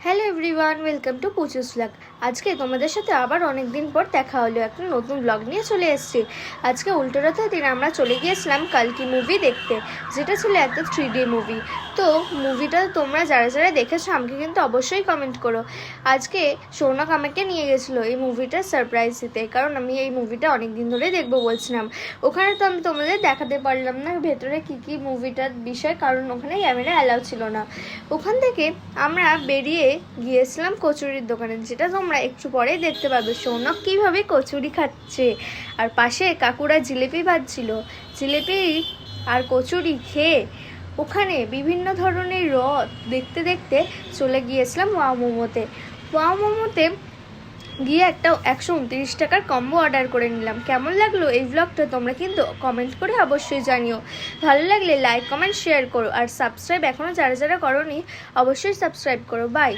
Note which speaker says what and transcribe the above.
Speaker 1: Hello everyone, welcome to পুচুস blog. আজকে তোমাদের সাথে আবার অনেক দিন পর দেখা হলো, একটা নতুন ব্লগ নিয়ে চলে এসেছি। আজকে উল্টো রথের দিন আমরা চলে গিয়েছিলাম কালকি মুভি দেখতে, যেটা ছিল একটা 3D মুভি। তো মুভিটা তোমরা যারা যারা দেখেছো আমাকে কিন্তু অবশ্যই কমেন্ট করো। আজকে সৌনক আমাকে নিয়ে গেছিলো এই মুভিটার সারপ্রাইজ দিতে, কারণ আমি এই মুভিটা অনেক দিন ধরেই দেখবো বলছিলাম। ওখানে তো আমি তোমাদের দেখাতে পারলাম না ভেতরে কী কী মুভিটার বিষয়, কারণ ওখানে ক্যামেরা অ্যালাউ ছিল না। ওখান থেকে আমরা বেরিয়ে গিয়েছিলাম কচুরির দোকানে, যেটা তোমরা একটু পরেই দেখতে পাবে সৌনক কীভাবে কচুরি খাচ্ছে, আর পাশে কাকুরা জিলিপি ভাজছিল। জিলিপি আর কচুরি খেয়ে ওখানে বিভিন্ন ধরনের রথ দেখতে দেখতে চলে গিয়েছিলাম ওয়াও মোমোতে। ওয়াও মোমোতে গিয়ে একটা 129 টাকার কম্বো অর্ডার করে নিলাম। কেমন লাগলো এই ব্লগটা তোমরা কিন্তু কমেন্ট করে অবশ্যই জানিও। ভালো লাগলে লাইক কমেন্ট শেয়ার করো, আর সাবস্ক্রাইব এখনও যারা যারা করোনি অবশ্যই সাবস্ক্রাইব করো। বাই।